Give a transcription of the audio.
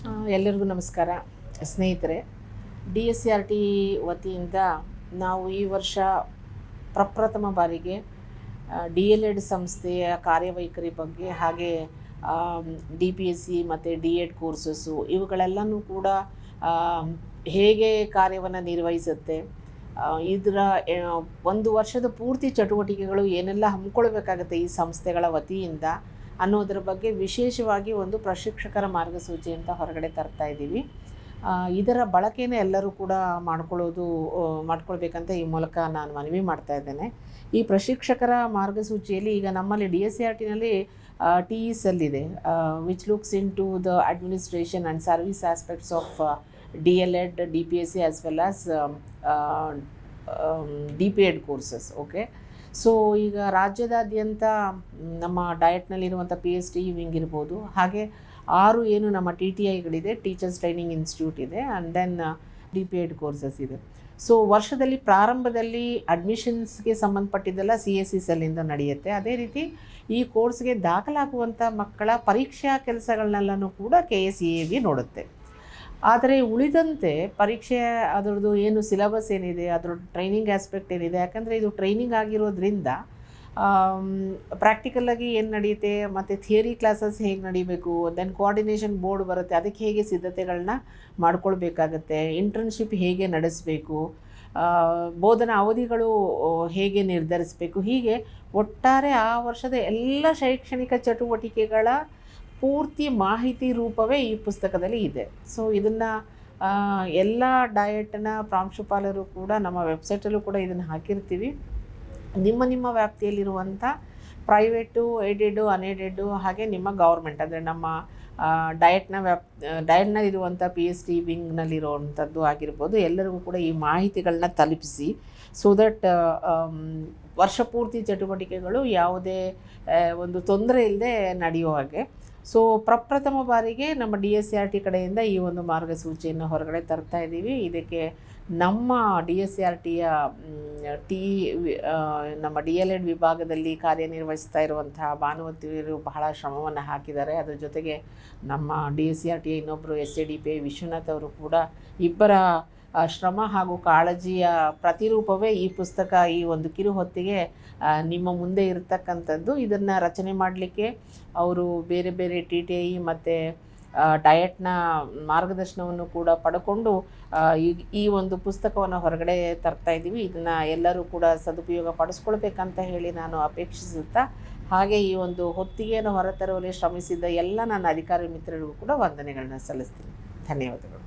ಎಲ್ಲರಿಗೂ ನಮಸ್ಕಾರ ಸ್ನೇಹಿತರೆ. DSCRT ವತಿಯಿಂದ ನಾವು ಈ ವರ್ಷ ಪ್ರಪ್ರಥಮ ಬಾರಿಗೆ DLED ಸಂಸ್ಥೆಯ ಕಾರ್ಯವೈಖರಿ ಬಗ್ಗೆ ಹಾಗೆ DPSC ಮತ್ತು D.Ed ಕೋರ್ಸಸ್ಸು ಇವುಗಳೆಲ್ಲನೂ ಕೂಡ ಹೇಗೆ ಕಾರ್ಯವನ್ನು ನಿರ್ವಹಿಸುತ್ತೆ, ಇದರ ಒಂದು ವರ್ಷದ ಪೂರ್ತಿ ಚಟುವಟಿಕೆಗಳು ಏನೆಲ್ಲ ಹಮ್ಮಿಕೊಳ್ಬೇಕಾಗತ್ತೆ ಈ ಸಂಸ್ಥೆಗಳ ವತಿಯಿಂದ ಅನ್ನೋದರ ಬಗ್ಗೆ ವಿಶೇಷವಾಗಿ ಒಂದು ಪ್ರಶಿಕ್ಷಕರ ಮಾರ್ಗಸೂಚಿ ಅಂತ ಹೊರಗಡೆ ತರ್ತಾ ಇದ್ದೀವಿ. ಇದರ ಬಳಕೆನೇ ಎಲ್ಲರೂ ಕೂಡ ಮಾಡ್ಕೊಳ್ಬೇಕಂತ ಈ ಮೂಲಕ ನಾನು ಮನವಿ ಮಾಡ್ತಾ ಇದ್ದೇನೆ. ಈ ಪ್ರಶಿಕ್ಷಕರ ಮಾರ್ಗಸೂಚಿಯಲ್ಲಿ ಈಗ ನಮ್ಮಲ್ಲಿ DSCRTನಲ್ಲಿ TE ಸೆಲ್ ಇದೆ, which looks in to the administration and service aspects of DLED, DPSC as well as DPEd courses. Okay, so ಈಗ ರಾಜ್ಯದಾದ್ಯಂತ ನಮ್ಮ ಡಯಟ್ನಲ್ಲಿರುವಂಥ PhD ವಿಂಗ್ ಇರ್ಬೋದು, ಹಾಗೆ 6 ಏನು ನಮ್ಮ TTIಗಳಿದೆ, ಟೀಚರ್ಸ್ ಟ್ರೈನಿಂಗ್ ಇನ್ಸ್ಟಿಟ್ಯೂಟ್ ಇದೆ, ಆ್ಯಂಡ್ ದೆನ್ DPEd ಕೋರ್ಸಸ್ ಇದೆ. ಸೊ ವರ್ಷದಲ್ಲಿ ಪ್ರಾರಂಭದಲ್ಲಿ ಅಡ್ಮಿಷನ್ಸ್ಗೆ ಸಂಬಂಧಪಟ್ಟಿದ್ದೆಲ್ಲ CSE ಸೆಲ್ಲಿಂದ ನಡೆಯುತ್ತೆ. ಅದೇ ರೀತಿ ಈ ಕೋರ್ಸ್ಗೆ ದಾಖಲಾಗುವಂಥ ಮಕ್ಕಳ ಪರೀಕ್ಷಾ ಕೆಲಸಗಳನ್ನೆಲ್ಲನೂ ಕೂಡ KSEAB ನೋಡುತ್ತೆ. ಆದರೆ ಉಳಿದಂತೆ ಪರೀಕ್ಷೆ ಅದರದ್ದು ಏನು ಸಿಲೆಬಸ್ ಏನಿದೆ, ಅದರ ಟ್ರೈನಿಂಗ್ ಆಸ್ಪೆಕ್ಟ್ ಏನಿದೆ, ಯಾಕಂದರೆ ಇದು ಟ್ರೈನಿಂಗ್ ಆಗಿರೋದ್ರಿಂದ ಪ್ರಾಕ್ಟಿಕಲಾಗಿ ಏನು ನಡೆಯುತ್ತೆ ಮತ್ತು ಥಿಯರಿ ಕ್ಲಾಸಸ್ ಹೇಗೆ ನಡೀಬೇಕು, ದೆನ್ ಕೋಆರ್ಡಿನೇಷನ್ ಬೋರ್ಡ್ ಬರುತ್ತೆ, ಅದಕ್ಕೆ ಹೇಗೆ ಸಿದ್ಧತೆಗಳನ್ನ ಮಾಡ್ಕೊಳ್ಬೇಕಾಗತ್ತೆ, ಇಂಟರ್ನ್ಶಿಪ್ ಹೇಗೆ ನಡೆಸಬೇಕು, ಬೋಧನಾ ಅವಧಿಗಳು ಹೇಗೆ ನಿರ್ಧರಿಸಬೇಕು, ಹೀಗೆ ಒಟ್ಟಾರೆ ಆ ವರ್ಷದ ಎಲ್ಲ ಶೈಕ್ಷಣಿಕ ಚಟುವಟಿಕೆಗಳ ಪೂರ್ತಿ ಮಾಹಿತಿ ರೂಪವೇ ಈ ಪುಸ್ತಕದಲ್ಲಿ ಇದೆ. ಸೊ ಇದನ್ನು ಎಲ್ಲ ಡಯಟ್ನ ಪ್ರಾಂಶುಪಾಲರು ಕೂಡ ನಮ್ಮ ವೆಬ್ಸೈಟಲ್ಲೂ ಕೂಡ ಇದನ್ನು ಹಾಕಿರ್ತೀವಿ. ನಿಮ್ಮ ವ್ಯಾಪ್ತಿಯಲ್ಲಿರುವಂಥ ಪ್ರೈವೇಟು, ಏಡೆಡು, ಅನ್ಏಡೆಡು, ಹಾಗೆ ನಿಮ್ಮ ಗೌರ್ಮೆಂಟ್ ಅಂದರೆ ನಮ್ಮ ಡಯಟ್ನಲ್ಲಿರುವಂಥ PhD ವಿಂಗ್ನಲ್ಲಿರುವಂಥದ್ದು ಆಗಿರ್ಬೋದು, ಎಲ್ಲರಿಗೂ ಕೂಡ ಈ ಮಾಹಿತಿಗಳನ್ನ ತಲುಪಿಸಿ, ಸೊ ದಟ್ ವರ್ಷಪೂರ್ತಿ ಚಟುವಟಿಕೆಗಳು ಯಾವುದೇ ಒಂದು ತೊಂದರೆ ಇಲ್ಲದೆ ನಡೆಯೋ ಹಾಗೆ. ಸೊ ಪ್ರಪ್ರಥಮ ಬಾರಿಗೆ ನಮ್ಮ DSCRT ಕಡೆಯಿಂದ ಈ ಒಂದು ಮಾರ್ಗಸೂಚಿಯನ್ನು ಹೊರಗಡೆ ತರ್ತಾ ಇದ್ದೀವಿ. ಇದಕ್ಕೆ ನಮ್ಮ DSCRTಯ ನಮ್ಮ DLED ವಿಭಾಗದಲ್ಲಿ ಕಾರ್ಯನಿರ್ವಹಿಸ್ತಾ ಇರುವಂತಹ ಭಾನುವತಿಯರು ಬಹಳ ಶ್ರಮವನ್ನು ಹಾಕಿದ್ದಾರೆ. ಅದರ ಜೊತೆಗೆ ನಮ್ಮ DSCRTಯ ಇನ್ನೊಬ್ಬರು SADPI ವಿಶ್ವನಾಥ್ ಅವರು ಕೂಡ, ಇಬ್ಬರ ಶ್ರಮ ಹಾಗೂ ಕಾಳಜಿಯ ಪ್ರತಿರೂಪವೇ ಈ ಪುಸ್ತಕ. ಈ ಒಂದು ಕಿರು ಹೊತ್ತಿಗೆ ನಿಮ್ಮ ಮುಂದೆ ಇರತಕ್ಕಂಥದ್ದು. ಇದನ್ನು ರಚನೆ ಮಾಡಲಿಕ್ಕೆ ಅವರು ಬೇರೆ ಬೇರೆ TTI ಮತ್ತು ಡಯಟ್ನ ಮಾರ್ಗದರ್ಶನವನ್ನು ಕೂಡ ಪಡ್ಕೊಂಡು ಈ ಒಂದು ಪುಸ್ತಕವನ್ನು ಹೊರಗಡೆ ತರ್ತಾ ಇದ್ದೀವಿ. ಇದನ್ನು ಎಲ್ಲರೂ ಕೂಡ ಸದುಪಯೋಗ ಪಡಿಸ್ಕೊಳ್ಬೇಕಂತ ಹೇಳಿ ನಾನು ಅಪೇಕ್ಷಿಸುತ್ತಾ, ಹಾಗೆ ಈ ಒಂದು ಹೊತ್ತಿಗೆಯನ್ನು ಹೊರತರುವಲ್ಲಿ ಶ್ರಮಿಸಿದ ಎಲ್ಲ ನನ್ನ ಅಧಿಕಾರಿ ಮಿತ್ರರಿಗೂ ಕೂಡ ವಂದನೆಗಳನ್ನ ಸಲ್ಲಿಸ್ತೀನಿ. ಧನ್ಯವಾದಗಳು.